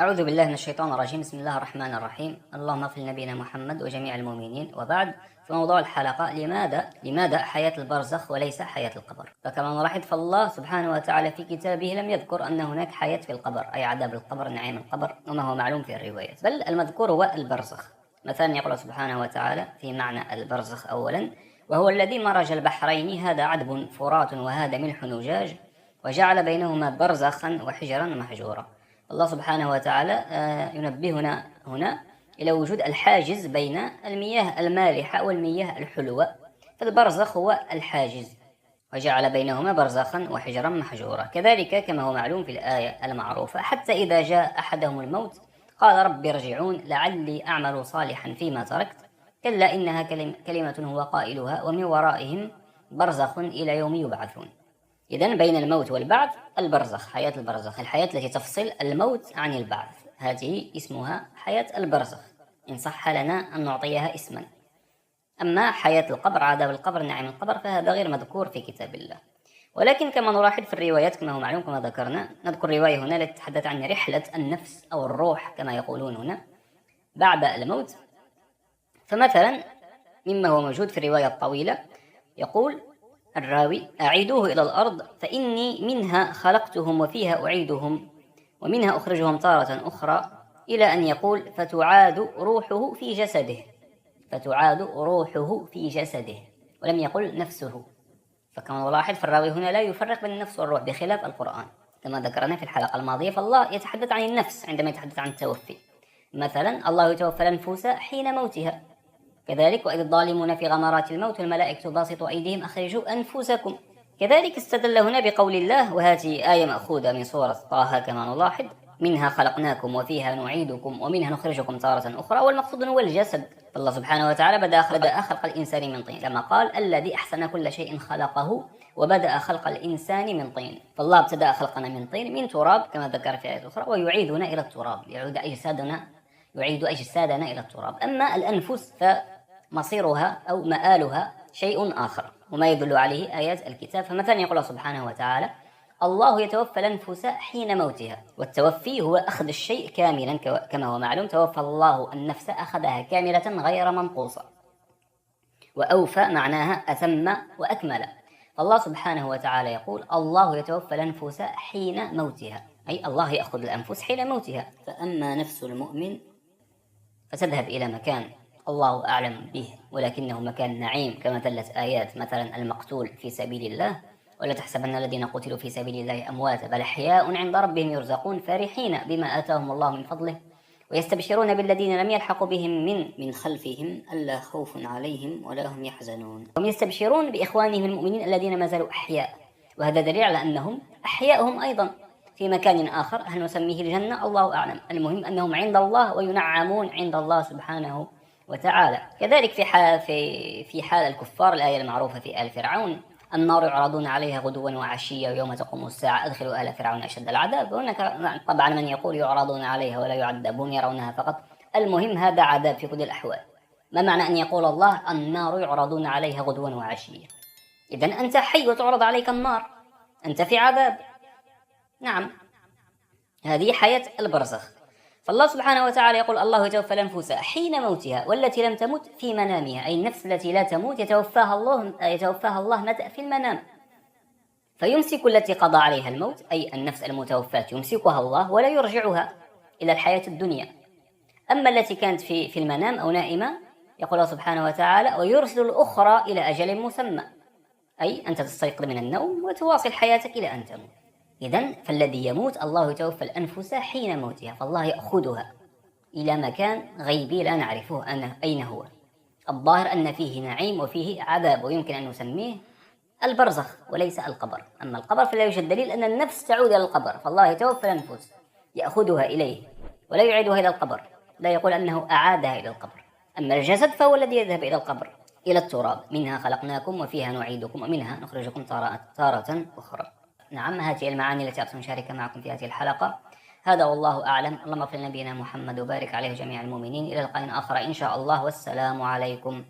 أعوذ بالله من الشيطان الرجيم. بسم الله الرحمن الرحيم. اللهم اغفر لنبينا محمد وجميع المؤمنين. وبعد، في موضوع الحلقة لماذا حياة البرزخ وليس حياة القبر؟ فكما نلاحظ فالله سبحانه وتعالى في كتابه لم يذكر أن هناك حياة في القبر، أي عذاب القبر، نعيم القبر، وما هو معلوم في الروايات، بل المذكور هو البرزخ. مثلا يقول سبحانه وتعالى في معنى البرزخ أولا: وهو الذي مرج البحرين هذا عذب فرات وهذا ملح نجاج وجعل بينهما برزخا وحجرا محجورا. الله سبحانه وتعالى ينبهنا هنا إلى وجود الحاجز بين المياه المالحة والمياه الحلوة، فالبرزخ هو الحاجز، وجعل بينهما برزخا وحجرا محجورا. كذلك كما هو معلوم في الآية المعروفة: حتى إذا جاء أحدهم الموت قال رب ارجعون لعلي أعمل صالحا فيما تركت كلا إنها كلمة هو قائلها ومن ورائهم برزخ إلى يوم يبعثون. إذن بين الموت والبعث البرزخ، حياة البرزخ، الحياة التي تفصل الموت عن البعث، هذه اسمها حياة البرزخ إن صح لنا أن نعطيها اسما. أما حياة القبر، عذاب القبر، نعيم القبر، فهذا غير مذكور في كتاب الله. ولكن كما نلاحظ في الروايات كما هو معلوم كما ذكرنا، نذكر رواية هنا التي تتحدث عن رحلة النفس أو الروح كما يقولون هنا بعد الموت. فمثلا مما هو موجود في الرواية الطويلة يقول الراوي: أعيدوه إلى الأرض فإني منها خلقتهم وفيها أعيدهم ومنها أخرجهم تارة أخرى، إلى أن يقول: فتعاد روحه في جسده، فتعاد روحه في جسده، ولم يقل نفسه. فكما نلاحظ فالراوي هنا لا يفرق بين النفس والروح بخلاف القرآن كما ذكرنا في الحلقة الماضية. فالله يتحدث عن النفس عندما يتحدث عن التوفي، مثلا الله يتوفى الأنفس حين موتها. كذلك: وإذ الظالمون في غمرات الموت والملائكة باسطوا أيديهم أخرجوا أنفسكم. كذلك استدل هنا بقول الله، وهذه آية مأخوذة من سورة طه كما نلاحظ: منها خلقناكم وفيها نعيدكم ومنها نخرجكم تارة أخرى، والمقصود هو الجسد. فالله سبحانه وتعالى بدأ خلق الإنسان من طين، كما قال: الذي أحسن كل شيء خلقه وبدأ خلق الإنسان من طين. فالله ابتدأ خلقنا من طين، من تراب كما ذكر في آية أخرى، ويعيدنا إلى التراب، يعيد أجسادنا إلى التراب. أما الأنفس فمصيرها أو مآلها شيء آخر، وما يدل عليه آيات الكتاب. فمثلا يقول سبحانه وتعالى: الله يتوفى الأنفس حين موتها. والتوفي هو أخذ الشيء كاملا كما هو معلوم: توفى الله النفس أخذها كاملة غير منقوصة. وأوفى معناها أتم وأكمل. فالله سبحانه وتعالى يقول: الله يتوفى الأنفس حين موتها، أي الله يأخذ الأنفس حين موتها. فأما نفس المؤمن فتذهب إلى مكان الله أعلم به، ولكنه مكان نعيم كما دلت آيات، مثلا المقتول في سبيل الله: ولا تحسبن الذين قتلوا في سبيل الله أمواتا بل أحياء عند ربهم يرزقون فرحين بما آتاهم الله من فضله ويستبشرون بالذين لم يلحقوا بهم من خلفهم ألا خوف عليهم ولا هم يحزنون. هم يستبشرون بإخوانهم المؤمنين الذين ما زالوا أحياء، وهذا دليل على أنهم أحياءهم أيضا في مكان آخر، هل نسميه الجنة الله أعلم، المهم أنهم عند الله وينعمون عند الله سبحانه وتعالى. كذلك في حال الكفار، الآية المعروفة في آل فرعون: النار يعرضون عليها غدوا وعشيا ويوم تقوم الساعة أدخلوا آل فرعون أشد العذاب. وهناك طبعا من يقول يعرضون عليها ولا يعذبون، يرونها فقط. المهم هذا عذاب في كل الأحوال. ما معنى أن يقول الله النار يعرضون عليها غدوا وعشيا؟ إذن أنت حي وتعرض عليك النار، أنت في عذاب. نعم، هذه حياة البرزخ. فالله سبحانه وتعالى يقول: الله يتوفى الأنفس حين موتها والتي لم تمت في منامها، أي النفس التي لا تموت يتوفاها الله متى؟ في المنام. فيمسك التي قضى عليها الموت، أي النفس المتوفاة يمسكها الله ولا يرجعها إلى الحياة الدنيا. أما التي كانت في المنام أو نائمة يقول الله سبحانه وتعالى: ويرسل الأخرى إلى أجل مسمى، أي أنت تستيقظ من النوم وتواصل حياتك إلى أن تموت. إذن فالذي يموت الله يتوفى الأنفس حين موتها، فالله يأخذها إلى مكان غيبي لا نعرفه أين هو. الظاهر أن فيه نعيم وفيه عذاب، ويمكن أن نسميه البرزخ وليس القبر. أما القبر فلا يوجد دليل أن النفس تعود إلى القبر، فالله يتوفى الأنفس يأخذها إليه ولا يعيدها إلى القبر، لا يقول أنه أعادها إلى القبر. أما الجسد فهو الذي يذهب إلى القبر، إلى التراب: منها خلقناكم وفيها نعيدكم ومنها نخرجكم تارة أخرى. نعم، هذه المعاني التي أردت أن أشارك معكم في هذه الحلقة. هذا والله أعلم. اللهم اغفر لنبينا محمد وبارك عليه جميع المؤمنين. إلى لقاء آخر إن شاء الله، والسلام عليكم.